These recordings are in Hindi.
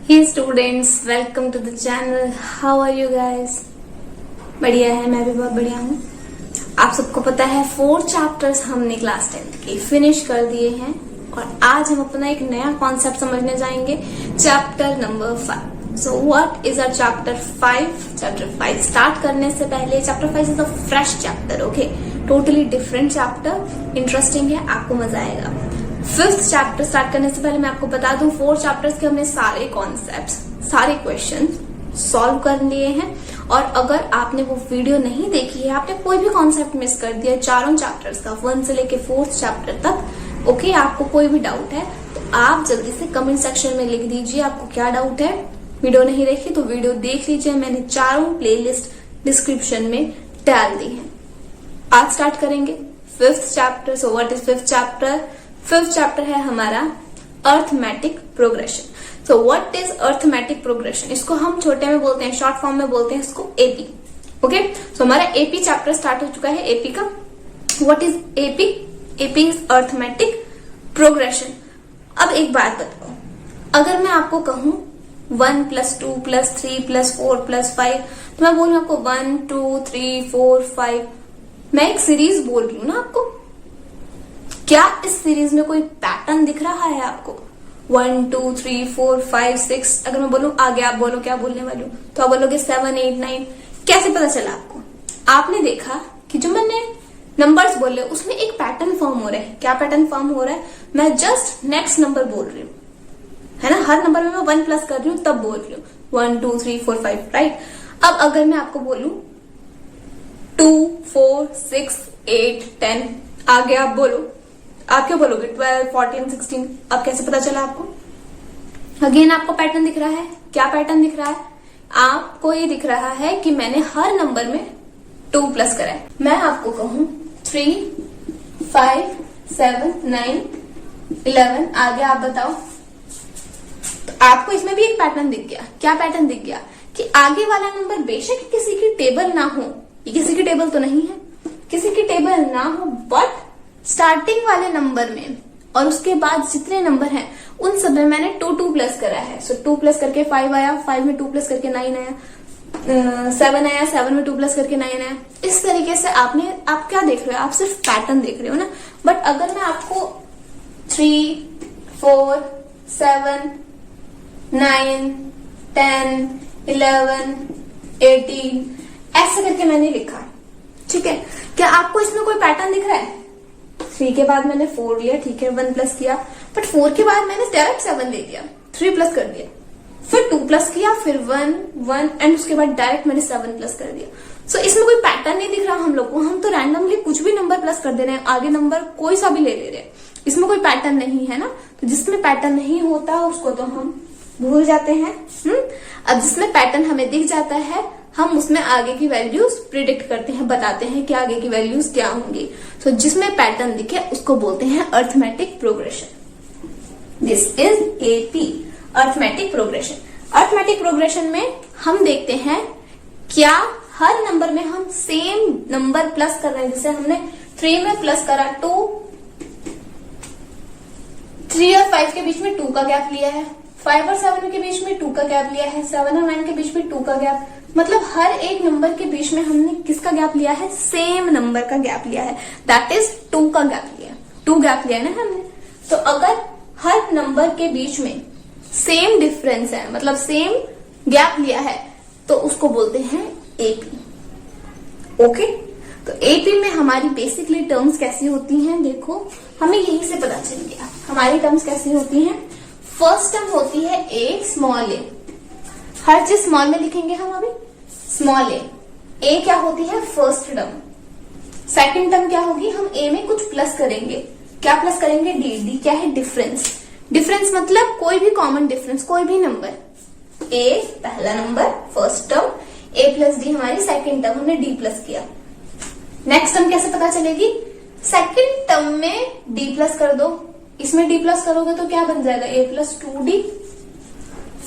Hey students, welcome to the channel. How are you guys? बढ़िया है, मैं भी बहुत बढ़िया हूँ। आप सबको पता है 4 चैप्टर्स हमने क्लास 10th के फिनिश कर दिए हैं और आज हम अपना एक नया कॉन्सेप्ट समझने जाएंगे, chapter number 5। So what is our chapter 5? Chapter 5 start करने से पहले chapter 5 is a fresh chapter, okay, totally different chapter, interesting है, आपको मजा आएगा। 5th चैप्टर स्टार्ट करने से पहले मैं आपको बता दूं 4 चैप्टर्स के हमने सारे कॉन्सेप्ट्स, सारे क्वेश्चन सॉल्व कर लिए हैं और अगर आपने वो वीडियो नहीं देखी है, आपने कोई भी कॉन्सेप्ट मिस कर दिया चारों चैप्टर्स का 1 से लेके 4th चैप्टर तक, ओके, आपको कोई भी डाउट है तो आप जल्दी से कमेंट सेक्शन में लिख दीजिए आपको क्या डाउट है। वीडियो नहीं देखी तो वीडियो देख लीजिए, मैंने चारों प्लेलिस्ट डिस्क्रिप्शन में डाल दी है। आज स्टार्ट करेंगे 5th chapter. So what is 5th chapter? 5th chapter है हमारा arithmetic progression. So what is arithmetic progression? इसको हम छोटे में बोलते हैं, शॉर्ट फॉर्म में बोलते हैं इसको एपी, ओके। सो हमारा एपी चैप्टर स्टार्ट हो चुका है। एपी का what is AP? AP is arithmetic progression. अब एक बात बताओ, अगर मैं आपको कहूं 1 + 2 + 3 + 4 + 5, तो मैं बोल रही हूँ आपको 1 2 3 4 5, मैं एक सीरीज बोल रही हूँ ना आपको। क्या इस सीरीज में कोई पैटर्न दिख रहा है आपको? 1 2 3 4 5 6, अगर मैं बोलूं आगे आप बोलो क्या बोलने वाली हूँ, तो आप बोलोगे 7 8 9। कैसे पता चला आपको? आपने देखा कि जो मैंने नंबर्स बोले उसमें एक पैटर्न फॉर्म हो रहा है। क्या पैटर्न फॉर्म हो रहा है? मैं जस्ट नेक्स्ट नंबर बोल रही हूँ, है ना। हर नंबर में मैं 1 प्लस कर रही हूँ तब बोल रही हूँ 1 2 3 4 5, राइट। अब अगर मैं आपको बोलूं 2 4 6 8 10, आगे आप बोलो, आप क्या बोलोगे? 12 14 16। अब कैसे पता चला आपको? अगेन आपको पैटर्न दिख रहा है। क्या पैटर्न दिख रहा है? आपको ये दिख रहा है कि मैंने हर नंबर में 2 प्लस करा है। मैं आपको कहूं 3 5 7 9 11, आगे आप बताओ। तो आपको इसमें भी एक पैटर्न दिख गया। क्या पैटर्न दिख गया? कि आगे वाला नंबर बेशक किसी की टेबल ना हो, ये किसी की टेबल तो नहीं है, किसी की टेबल ना हो, बट स्टार्टिंग वाले नंबर में और उसके बाद जितने नंबर हैं उन सब में मैंने 2 प्लस करा है। सो 2 प्लस करके 5 आया, 5 में 2 प्लस करके 9 आया, 7 आया, 7 में 2 प्लस करके 9 आया। इस तरीके से आप क्या देख रहे हो? आप सिर्फ पैटर्न देख रहे हो ना। बट अगर मैं आपको 3 4 7 9 10 11 18 ऐसे करके मैंने लिखा, ठीक है, क्या आपको इसमें कोई पैटर्न दिख रहा है? 3 के बाद मैंने 4 लिया, ठीक है, 1 प्लस किया, बट 4 के बाद मैंने डायरेक्ट 7 ले लिया, 3 प्लस कर दिया, फिर 2 प्लस किया, फिर 1 1 एंड उसके बाद डायरेक्ट मैंने 7 प्लस कर दिया। सो इसमें कोई पैटर्न नहीं दिख रहा हम लोग को। हम तो रैंडमली कुछ भी नंबर प्लस कर दे रहे हैं, आगे नंबर कोई सा भी ले रहे हैं, इसमें कोई पैटर्न नहीं है ना। तो जिसमें पैटर्न नहीं होता उसको तो हम भूल जाते हैं। अब जिसमें पैटर्न हमें दिख जाता है हम उसमें आगे की वैल्यूज प्रिडिक्ट करते हैं, बताते हैं कि आगे की वैल्यूज क्या होंगी। सो जिसमें पैटर्न दिखे उसको बोलते हैं arithmetic progression. This is AP, arithmetic progression. Arithmetic progression में हम देखते हैं क्या हर नंबर में हम सेम नंबर प्लस कर रहे हैं। जैसे हमने 3 में प्लस करा 2, 3 और 5 के बीच में 2 का गैप लिया है, 5 और 7 के बीच में 2 का गैप लिया है, 7 और 9 के बीच में 2 का गैप, मतलब हर एक नंबर के बीच में हमने किसका गैप लिया है? सेम नंबर का गैप लिया है, दैट इज 2 का गैप लिया, 2 गैप लिया ना हमने। तो अगर हर नंबर के बीच में सेम डिफरेंस है, मतलब सेम गैप लिया है, तो उसको बोलते हैं एपी, ओके। तो एपी में हमारी बेसिकली टर्म्स कैसी होती हैं? देखो, हमें यहीं से पता चल गया हमारी टर्म्स कैसी होती हैं। फर्स्ट टर्म होती है ए स्मॉल ए, हर चीज स्मॉल में लिखेंगे हम अभी, स्मॉल ए क्या होती है? First term. सेकंड टर्म क्या होगी? हम ए में कुछ प्लस करेंगे। क्या प्लस करेंगे? डी। डी क्या है? डिफरेंस। डिफरेंस मतलब कोई भी कॉमन डिफरेंस, कोई भी नंबर। ए पहला नंबर फर्स्ट टर्म, ए प्लस डी हमारी सेकंड टर्म, हमने डी प्लस किया। नेक्स्ट टर्म कैसे पता चलेगी? सेकंड टर्म में डी प्लस कर दो, इसमें डी प्लस करोगे तो क्या बन जाएगा? ए प्लस 2डी।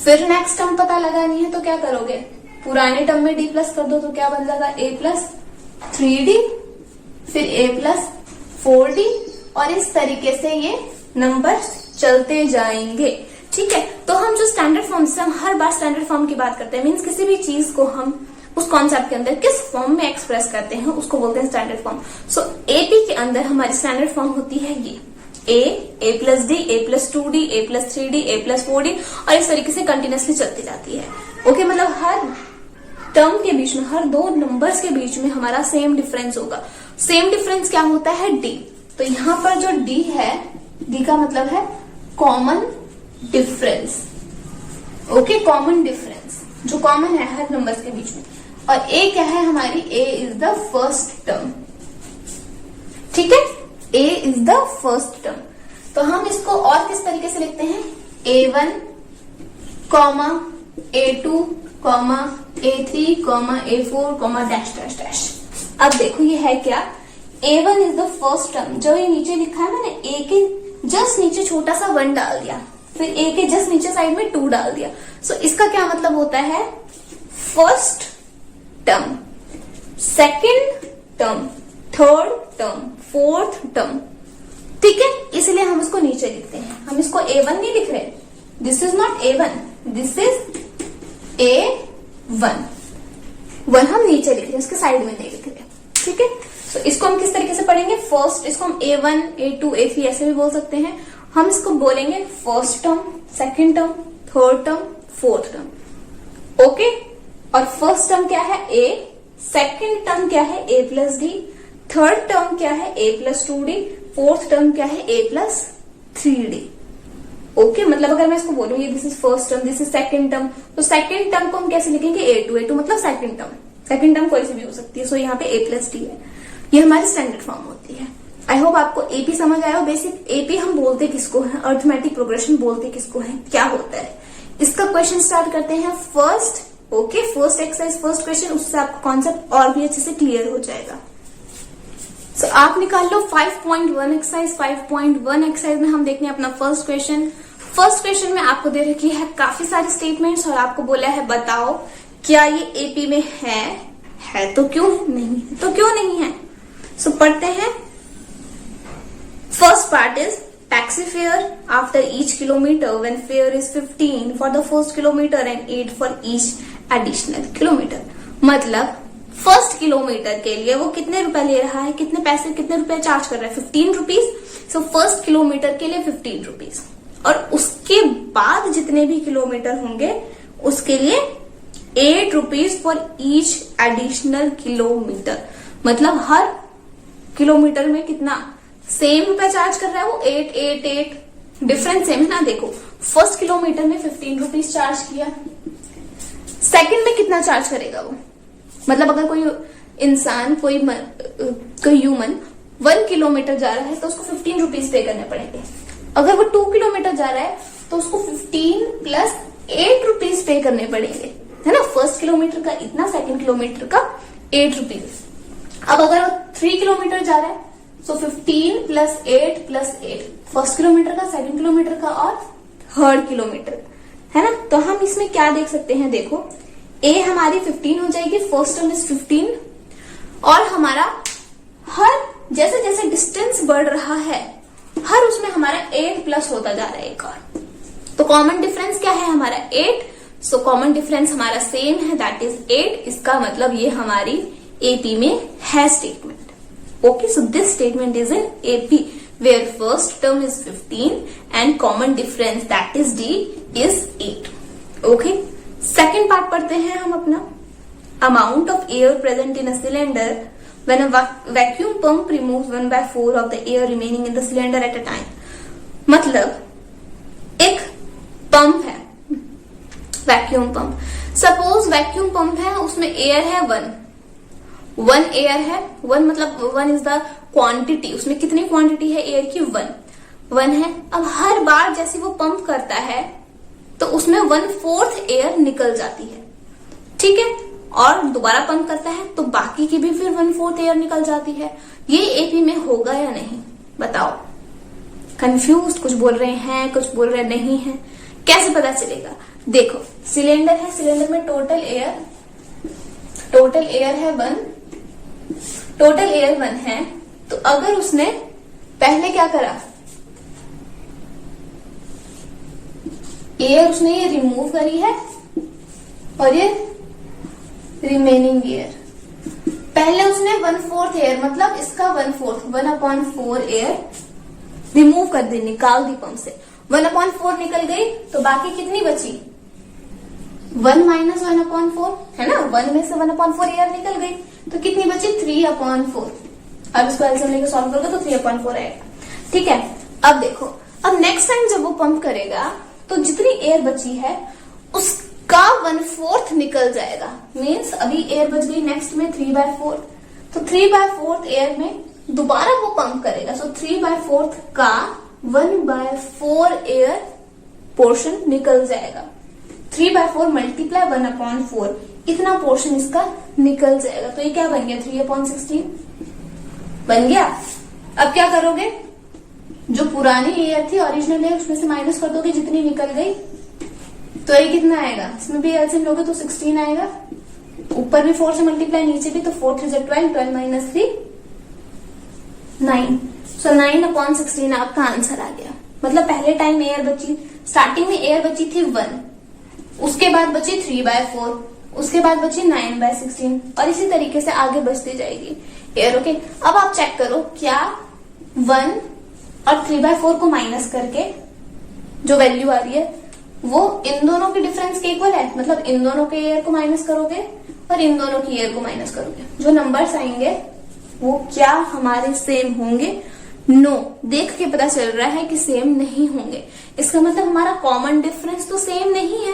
फिर नेक्स्ट टर्म पता लगानी है तो क्या करोगे? पुराने टर्म में डी प्लस कर दो तो क्या बन जाएगा? ए प्लस 3डी, फिर ए प्लस 4डी, और इस तरीके से ये नंबर चलते जाएंगे, ठीक है। तो हम हम जो स्टैंडर्ड फॉर्म से हम हर बार स्टैंडर्ड फॉर्म की बात करते हैं, मीन्स किसी भी चीज को हम उस कॉन्सेप्ट के अंदर किस फॉर्म में एक्सप्रेस करते हैं उसको बोलते हैं स्टैंडर्ड फॉर्म। सो एपी के अंदर हमारी स्टैंडर्ड फॉर्म होती है ये ए प्लस डी, ए प्लस 2d, ए प्लस 3d, ए प्लस 4d, और इस तरीके से कंटिन्यूसली चलती जाती है। ओके, मतलब हर टर्म के बीच में, हर दो नंबर्स के बीच में हमारा सेम डिफरेंस होगा। सेम डिफरेंस क्या होता है? डी। तो यहाँ पर जो डी है, डी का मतलब है common difference. Okay, common difference जो कॉमन है हर नंबर्स के बीच में। और ए क्या है हमारी? ए इज द फर्स्ट टर्म। ठीक है, ए इज द फर्स्ट टर्म। तो हम इसको और किस तरीके से लिखते हैं? A1, A2, A3, A4, dash dash dash. अब देखो ये है क्या? A1 is the first term. जो ये नीचे लिखा है मैंने, ए के जस्ट नीचे छोटा सा 1 डाल दिया, फिर ए के जस्ट नीचे साइड में 2 डाल दिया। सो इसका क्या मतलब होता है? First term, second term, third term, fourth term. ठीक है, इसलिए हम इसको नीचे लिखते हैं। हम इसको A1 नहीं लिख रहे, this is not A1, this is A1। 1 हम नीचे लिख रहे हैं, उसके साइड में नहीं लिख रहे। ठीक है, तो इसको हम किस तरीके से पढ़ेंगे? फर्स्ट, इसको हम A1, A2, A3 ऐसे भी बोल सकते हैं। हम इसको बोलेंगे first term, second term, third term, fourth term. Okay, और फर्स्ट टर्म क्या है? A, सेकंड टर्म क्या है? A plus D, third term क्या है? A plus 2d, fourth term क्या है? A plus 3d। ओके, मतलब अगर मैं इसको बोलूंगी this is first term, this is second term, तो सेकंड टर्म को हम कैसे लिखेंगे? A2 मतलब सेकंड टर्म। सेकंड टर्म कोई सी भी हो सकती है। सो यहाँ पे A प्लस डी है, ये हमारी स्टैंडर्ड फॉर्म होती है। आई होप आपको एपी समझ आया हो। बेसिक एपी हम बोलते किसको है, अर्थमेटिक प्रोग्रेशन बोलते किसको है, क्या होता है, इसका क्वेश्चन स्टार्ट करते हैं first. Okay, first exercise, first question, उससे आपका कॉन्सेप्ट और भी अच्छे से क्लियर हो जाएगा। सो आप निकाल लो 5.1 एक्सरसाइज। 5.1 एक्सरसाइज में हम देखने अपना फर्स्ट क्वेश्चन। फर्स्ट क्वेश्चन में आपको दे रखी है काफी सारे स्टेटमेंट्स और आपको बोला है बताओ क्या ये एपी में है तो क्यों नहीं है, तो क्यों नहीं है। सो पढ़ते हैं। First part is taxi fare after each kilometer when fare is 15 for the first kilometer and 8 for each additional kilometer। मतलब फर्स्ट किलोमीटर के लिए वो कितने रुपए ले रहा है, कितने पैसे, कितने रुपए चार्ज कर रहा है? 15 रुपीज। सो फर्स्ट किलोमीटर के लिए 15 रुपीज, और उसके बाद जितने भी किलोमीटर होंगे उसके लिए 8 rupees for each additional kilometre. मतलब हर किलोमीटर में कितना सेम रुपया चार्ज कर रहा है वो? 8, डिफरेंस सेम है ना। देखो, फर्स्ट किलोमीटर में 15 रुपीज चार्ज किया, सेकंड में कितना चार्ज करेगा वो? मतलब अगर कोई इंसान, कोई ह्यूमन 1 किलोमीटर जा रहा है तो उसको 15 रुपीज पे करने पड़ेंगे। अगर वो 2 किलोमीटर जा रहा है तो उसको 15 प्लस 8 रुपीज पे करने पड़ेंगे, है ना। फर्स्ट किलोमीटर का इतना, सेकंड किलोमीटर का 8 रुपीज। अब अगर वो 3 किलोमीटर जा रहा है सो 15 प्लस 8 प्लस 8, फर्स्ट किलोमीटर का, सेकंड किलोमीटर का और थर्ड किलोमीटर, है ना। तो हम इसमें क्या देख सकते हैं? देखो, ए हमारी 15 हो जाएगी, फर्स्ट टर्म इज 15, और हमारा हर जैसे जैसे डिस्टेंस बढ़ रहा है हर उसमें हमारा 8 प्लस होता जा रहा है एक और। तो कॉमन डिफरेंस क्या है हमारा? 8। सो कॉमन डिफरेंस हमारा सेम है, दैट इज 8। इसका मतलब ये हमारी एपी में है statement. Okay, so this statement is in AP where first term is 15 and common difference that is D is 8. Okay, second part पढ़ते हैं हम अपना। Amount of air present in a cylinder when a vacuum pump removes 1/4 of the air remaining in the cylinder at a time। मतलब एक पंप है, vacuum pump. Suppose vacuum pump है, उसमें एयर है 1 एयर है। 1 मतलब 1 इज द क्वांटिटी, उसमें कितनी क्वांटिटी है एयर की? 1 है। अब हर बार जैसे वो पंप करता है तो उसमें 1/4 एयर निकल जाती है, ठीक है। और दोबारा पंप करता है तो बाकी की भी फिर 1/4 एयर निकल जाती है। ये एपी में होगा या नहीं बताओ? कंफ्यूज, कुछ बोल रहे हैं, कुछ बोल रहे नहीं है, कैसे पता चलेगा? देखो, सिलेंडर है, सिलेंडर में टोटल एयर है 1, टोटल एयर 1 है। तो अगर उसने पहले क्या करा, एयर उसने ये रिमूव करी है और ये रिमेनिंग एयर। पहले उसने 1/4 एयर मतलब इसका 1/4 1/4 एयर रिमूव कर दी, निकाल दी पंप से। 1/4 निकल गई तो बाकी कितनी बची? 1 - 1/4 है ना, 1 में से 1/4 एयर निकल गई तो कितनी बची? 3/4। अब इसको एलसीएम लेके सॉल्व करोगे तो 3/4 आएगा। ठीक है, अब देखो, अब नेक्स्ट टाइम जब वो पंप करेगा तो जितनी एयर बची है उसका 1/4 निकल जाएगा। मीन्स अभी एयर बच गई नेक्स्ट में 3/4, तो 3/4 एयर में दोबारा वो पंप करेगा। सो 3/4 का 1/4 एयर पोर्शन निकल जाएगा। 3/4 मल्टीप्लाई 1/4 इतना पोर्शन इसका निकल जाएगा। तो ये क्या बन गया? 3/16 बन गया। अब क्या करोगे? जो पुरानी एयर थी, ओरिजिनल एयर, उसमें से माइनस कर दोगे जितनी निकल गई, तो ये कितना आएगा? इसमें भी एलसीएम लोगे तो 16 आएगा। ऊपर भी 4 से मल्टीप्लाई, नीचे भी, तो 4 3 12, 12 - 3 9। सो 9/16 आपका आंसर आ गया। मतलब पहले टाइम एयर बची, स्टार्टिंग में एयर बची थी 1, उसके बाद बची 3/4, उसके बाद बची 9/16 और इसी तरीके से आगे बचती जाएगी एयर। ओके, अब आप चेक करो क्या 1 और 3/4 को माइनस करके जो वैल्यू आ रही है वो इन दोनों के डिफरेंस के इक्वल है। मतलब इन दोनों के एयर को माइनस करोगे और इन दोनों की एयर को माइनस करोगे, जो नंबर्स आएंगे वो क्या हमारे सेम होंगे? नो, देख के पता चल रहा है कि सेम नहीं होंगे। इसका मतलब हमारा कॉमन डिफरेंस तो सेम नहीं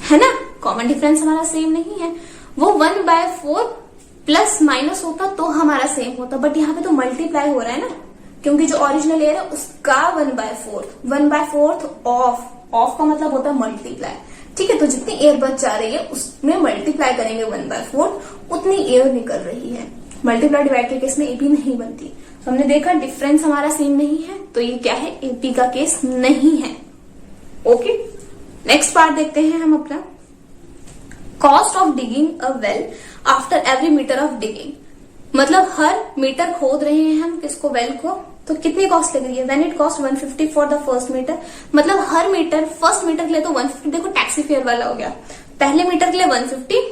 है ना? कॉमन डिफरेंस हमारा सेम नहीं है। वो 1/4 प्लस माइनस होता तो हमारा सेम होता, बट यहाँ पे तो मल्टीप्लाई हो रहा है ना, क्योंकि जो ओरिजिनल एयर है उसका 1/4 ऑफ का मतलब होता है मल्टीप्लाई। ठीक है, तो जितनी एयर बच जा रही है उसमें मल्टीप्लाई करेंगे 1/4, उतनी एयर निकल रही है। मल्टीप्लाई डिवाइड के केस में एपी नहीं बनती। तो हमने देखा डिफरेंस हमारा सेम नहीं है, तो ये क्या है? एपी का केस नहीं है। ओके, नेक्स्ट पार्ट देखते हैं हम अपना। Cost of digging a well after every metre of digging. मतलब हर मीटर खोद रहे हैं हम किसको? वेल को, तो कितनी कॉस्ट लग रही है? When it cost 150 for the first metre. मतलब हर मीटर, फर्स्ट मीटर के लिए तो 150, देखो टैक्सी फेयर वाला हो गया। पहले मीटर के लिए 150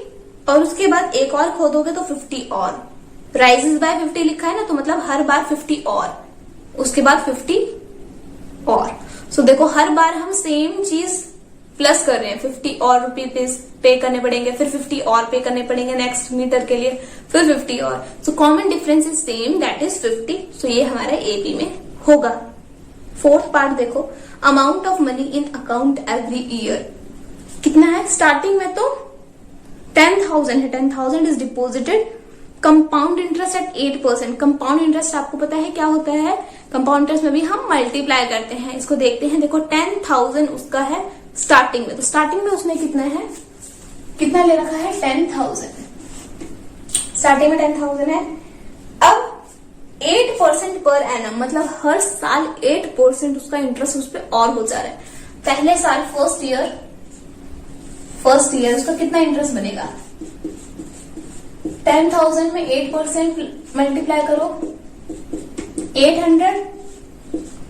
और उसके बाद एक और खोदोगे तो 50 और। राइजेस बाय 50 लिखा है ना, तो मतलब हर बार 50 और, उसके बाद 50 और। सो देखो हर बार हम सेम चीज प्लस कर रहे हैं। 50 और रुपये पे करने पड़ेंगे, फिर 50 और पे करने पड़ेंगे नेक्स्ट मीटर के लिए, फिर 50 और। So common difference is same, that is 50। सो ये हमारा एपी में होगा। फोर्थ पार्ट देखो, amount of money in account every year. कितना है? स्टार्टिंग में तो 10,000 है, 10,000 is deposited. Compound interest eight 8%। Compound interest आपको पता है क्या होता है? कंपाउंड इंटरेस्ट में भी हम मल्टीप्लाई करते हैं। इसको देखते हैं, देखो 10,000 उसका है स्टार्टिंग में, तो स्टार्टिंग में उसने कितना है, कितना ले रखा है? 10,000। स्टार्टिंग में 10,000 है। अब 8% पर एनम, मतलब हर साल 8% उसका इंटरेस्ट उस पर और हो जा रहा है। पहले साल फर्स्ट ईयर उसका कितना इंटरेस्ट बनेगा? 10,000 में 8% मल्टीप्लाई करो 800।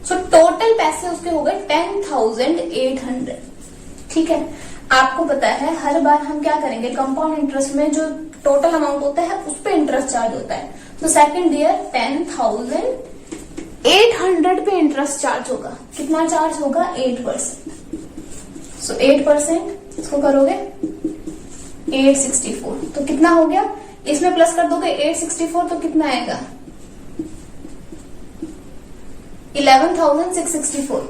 सो टोटल पैसे उसके हो गए 10,800। ठीक है, आपको पता है हर बार हम क्या करेंगे? कंपाउंड इंटरेस्ट में जो टोटल अमाउंट होता है उस पर इंटरेस्ट चार्ज होता है। तो सेकंड ईयर 10,800 पे इंटरेस्ट चार्ज होगा। कितना चार्ज होगा? 8%। सो 8% इसको करोगे 864, तो कितना हो गया? इसमें प्लस कर दोगे 864 तो कितना आएगा? 11,664।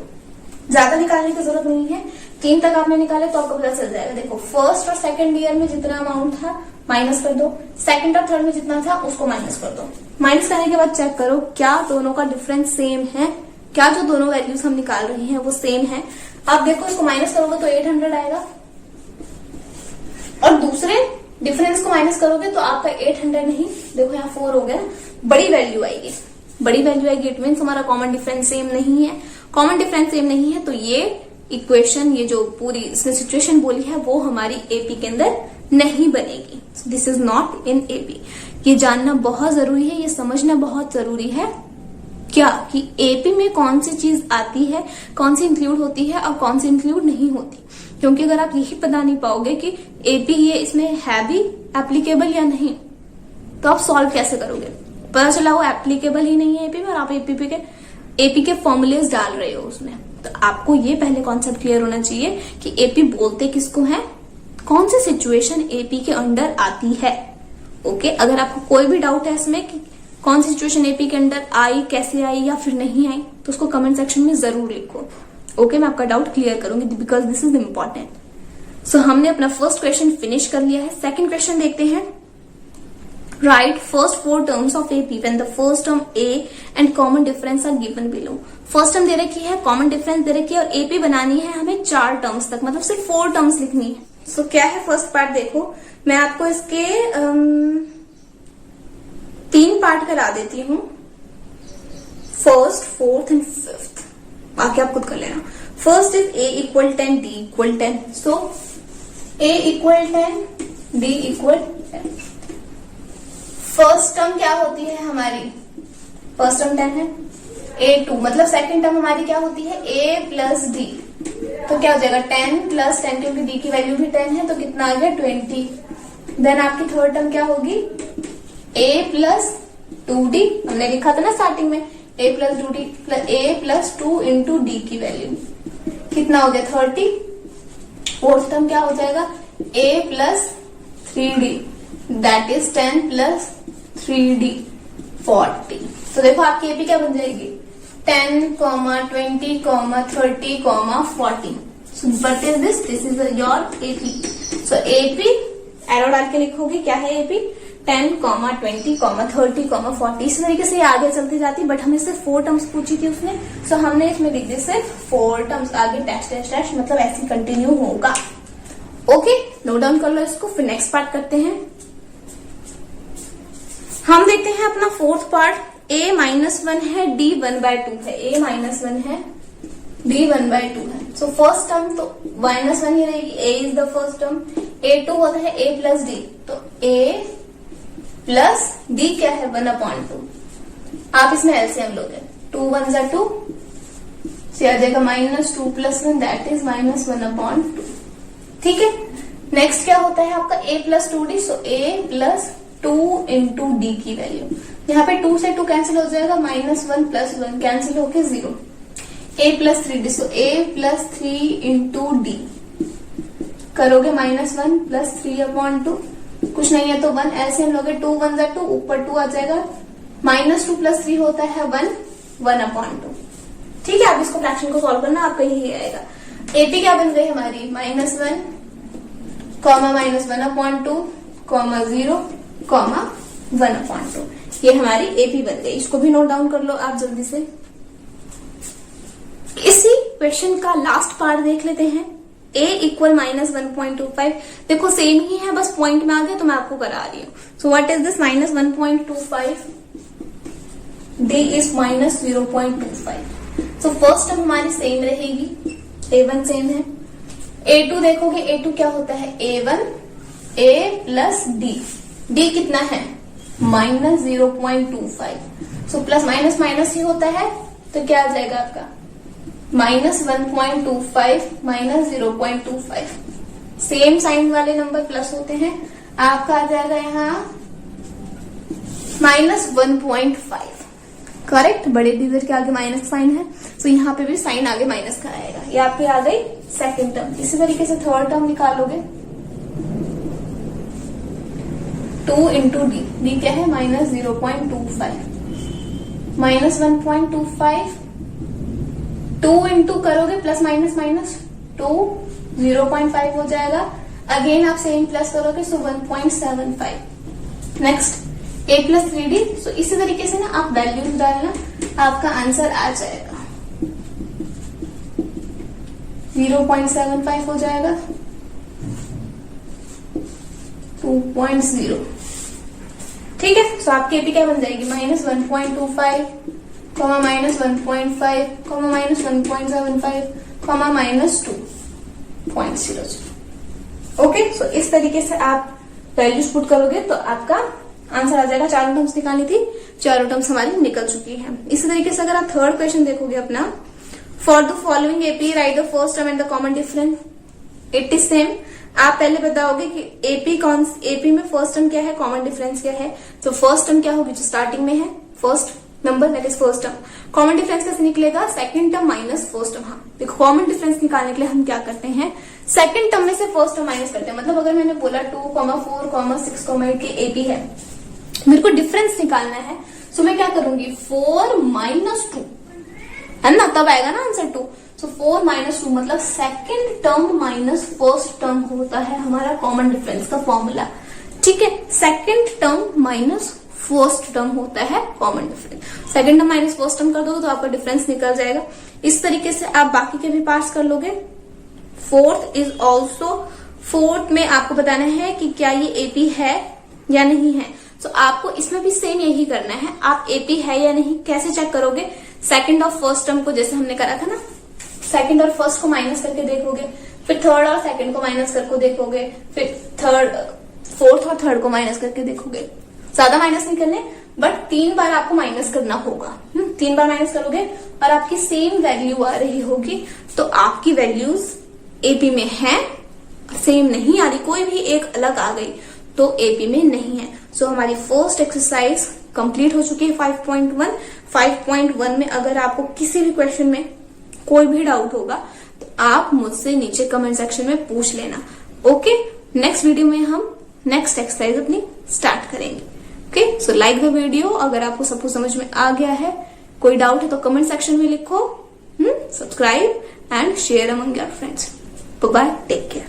ज्यादा निकालने की जरूरत नहीं है, 3 तक आपने निकाले तो आपको पता चल जाएगा। देखो फर्स्ट और सेकंड ईयर में जितना अमाउंट था माइनस कर दो, सेकंड और थर्ड में जितना था उसको माइनस कर दो। माइनस करने के बाद चेक करो क्या दोनों का डिफरेंस सेम है, क्या जो दोनों वैल्यूज हम निकाल रहे हैं वो सेम है। आप देखो इसको माइनस करोगे तो 800 आएगा और दूसरे डिफरेंस को माइनस करोगे तो आपका 800 नहीं, देखो यहाँ 4 हो गया, बड़ी वैल्यू आएगी। बड़ी वैल्यू आएगी, इट मीन्स हमारा कॉमन डिफरेंस सेम नहीं है। कॉमन डिफरेंस सेम नहीं है तो ये इक्वेशन, ये जो पूरी इसने सिचुएशन बोली है वो हमारी एपी के अंदर नहीं बनेगी। This is not in AP. ये जानना बहुत जरूरी है, ये समझना बहुत जरूरी है क्या कि एपी में कौन सी चीज आती है, कौन सी इंक्लूड होती है और कौन सी इंक्लूड नहीं होती। क्योंकि अगर आप यही बता नहीं पाओगे कि एपी ये इसमें है भी एप्लीकेबल या नहीं, तो आप सॉल्व कैसे करोगे। पता चला वो एप्लीकेबल ही नहीं है एपी में और आप एपी के फॉर्मूलेस डाल रहे हो उसमें। तो आपको ये पहले कॉन्सेप्ट क्लियर होना चाहिए कि एपी बोलते किसको है, कौन सी सिचुएशन एपी के अंडर आती है। ओके, अगर आपको कोई भी डाउट है इसमें कि कौन सी सिचुएशन एपी के अंडर आई, कैसे आई या फिर नहीं आई, तो उसको कमेंट सेक्शन में जरूर लिखो। ओके, मैं आपका डाउट क्लियर करूंगी बिकॉज दिस इज इम्पोर्टेंट। सो हमने अपना फर्स्ट क्वेश्चन फिनिश कर लिया है। सेकंड क्वेश्चन देखते हैं। Write first 4 terms of AP when the first term A and common difference are given below. First term दे रखी है, कॉमन डिफरेंस दे रखी है और एपी बनानी है हमें 4 टर्म्स तक, मतलब सिर्फ 4 टर्म्स लिखनी है। सो क्या है फर्स्ट पार्ट, देखो मैं आपको इसके 3 पार्ट करा देती हूँ, फर्स्ट, फोर्थ एंड फिफ्थ, बाकी आप खुद कर लेना। First is a equal 10, D equal 10। So A equal 10, D equal 10। First term क्या होती है हमारी, फर्स्ट टर्म 10 है। A2 मतलब सेकंड टर्म हमारी क्या होती है, A प्लस डी। तो क्या हो जाएगा 10 प्लस 10, क्योंकि डी की वैल्यू भी 10 है तो कितना आ गया 20। देन आपकी थर्ड टर्म क्या होगी, A प्लस 2D, हमने लिखा था ना स्टार्टिंग में, A plus 2D A plus 2 into D की वैल्यू कितना हो गया 30। फोर्थ टर्म क्या हो जाएगा, A plus 3D that is 10 plus 3D 40। तो देखो आपकी एपी क्या बन जाएगी 10, 20, 30, 40। सो what is this, this is your AP. So AP arrow डाल के लिखोगे क्या है एपी 10, 20, 30, 40। इस तरीके से आगे चलती जाती, बट हमें सिर्फ 4 टर्म्स पूछी थी उसने, सो हमने इसमें लिख दिया सिर्फ 4 टर्म्स, आगे डैश डैश डैश, मतलब ऐसे कंटिन्यू होगा। ओके, नोट डाउन कर लो इसको। फिर नेक्स्ट पार्ट करते हैं। हम देखते हैं अपना फोर्थ पार्ट। a -1 है, d 1/2 है। a -1 है, d 1/2 है। सो फर्स्ट टर्म तो -1 ही रहेगी, a is the first term. a2 होता है a प्लस डी, तो a प्लस डी क्या है 1/2। आप इसमें एलसीएम लोगे, 2 1 जा 2, से आ जाएगा -2 + 1 दैट इज -1/2। ठीक है, नेक्स्ट क्या होता है आपका a plus 2d। So a plus 2 into D की वैल्यू, यहाँ पे 2 से 2 कैंसिल हो जाएगा, -1 + 1 कैंसिल होके 0। a plus 3d, so a plus 3 into D करोगे -1 + 3/2, कुछ नहीं है तो 1, ऐसे हम लोगे 2 1 जा 2, ऊपर 2 आ जाएगा, -2 + 3 होता है 1, 1/2। ठीक है, आप इसको फ्रैक्शन को सॉल्व करना, आपका यही आएगा। एपी क्या बन गई हमारी -1, -1/2, 0, 1/2। ये हमारी एपी बन गई। इसको भी नोट डाउन कर लो आप जल्दी से। इसी क्वेश्चन का लास्ट पार्ट देख लेते हैं। a equal -1.25। देखो सेम ही है, बस पॉइंट में आ गया तो मैं आपको करा रही हूँ। सो what is this -1.25, d is -0.25। So first term हमारी सेम रहेगी, a1 सेम है। a2 देखोगे, a2 क्या होता है a1 a प्लस डी कितना है -0.25। सो प्लस माइनस माइनस ही होता है, तो क्या आ जाएगा आपका -1.25 -0.25। सेम साइन वाले नंबर प्लस होते हैं, आपका आ जाएगा यहाँ -1.5। करेक्ट, बड़े डिजिट के आगे माइनस साइन है, तो यहाँ पे भी साइन आगे माइनस का आएगा। ये आपकी आ गई सेकंड टर्म। इसी तरीके से थर्ड टर्म निकालोगे, 2 इंटू डी क्या है -0.25, -1.25, 2 इंटू करोगे प्लस माइनस माइनस 2, 0.5 हो जाएगा। अगेन आप सेम प्लस करोगे, सो 1.75। Next a plus 3d। सो इसी तरीके से ना आप वैल्यूज डालना, आपका आंसर आ जाएगा 0.75 हो जाएगा, 2.0। ठीक है, सो आपकी एपी क्या बन जाएगी -1.25, -1.5, -1.75, -2.00। ओके, सो इस तरीके से आप वैल्यूज पुट करोगे तो आपका आंसर आ जाएगा। चारों टर्म्स निकालनी थी, चारों टर्म्स हमारी निकल चुकी है। इसी तरीके से अगर आप थर्ड क्वेश्चन देखोगे अपना, for the following AP right the first term and the common difference, it is same. आप पहले बताओगे कि एपी में फर्स्ट टर्म क्या है, कॉमन डिफरेंस क्या है। तो फर्स्ट टर्म क्या होगी जो स्टार्टिंग में है, first number that is first term. Common difference कैसे निकलेगा, second term minus first term. हाँ देखो, कॉमन डिफरेंस निकालने के लिए हम क्या करते हैं, सेकंड टर्म में से फर्स्ट टर्म माइनस करते हैं। मतलब अगर मैंने बोला 2, 4, 6, 8 की एपी है, मेरे को डिफरेंस निकालना है, तो मैं क्या करूंगी 4 - 2 है ना, तब आएगा ना आंसर 2। सो 4 - 2 मतलब second term minus first term होता है हमारा कॉमन डिफरेंस का फॉर्मूला। ठीक है, second term minus first term होता है common difference. Second term minus first term कर दोगे तो आपका डिफरेंस निकल जाएगा। इस तरीके से आप बाकी के भी पार्ट्स कर लोगे। फोर्थ इज ऑल्सो, फोर्थ में आपको बताना है कि क्या ये एपी है या नहीं है। तो आपको इसमें भी सेम यही करना है। आप एपी है या नहीं कैसे चेक करोगे, सेकंड और फर्स्ट टर्म को जैसे हमने करा था ना, सेकंड और फर्स्ट को माइनस करके देखोगे, फिर थर्ड और सेकंड को माइनस करके देखोगे, फिर फोर्थ और थर्ड को माइनस करके देखोगे। ज्यादा माइनस नहीं करने, बट 3 बार आपको माइनस करना होगा। 3 बार माइनस करोगे और आपकी सेम वैल्यू आ रही होगी, तो आपकी वैल्यूज एपी में है। सेम नहीं आ रही, कोई भी एक अलग आ गई तो एपी में नहीं है। सो हमारी फर्स्ट एक्सरसाइज कंप्लीट हो चुकी है 5.1। 5.1 में अगर आपको किसी भी क्वेश्चन में कोई भी डाउट होगा तो आप मुझसे नीचे कमेंट सेक्शन में पूछ लेना। ओके, नेक्स्ट वीडियो में हम नेक्स्ट एक्सरसाइज अपनी स्टार्ट करेंगे। Okay, so like the video. अगर आपको सब कुछ समझ में आ गया है, कोई डाउट है तो कमेंट सेक्शन में लिखो। Subscribe and share among your friends. Bye, take care.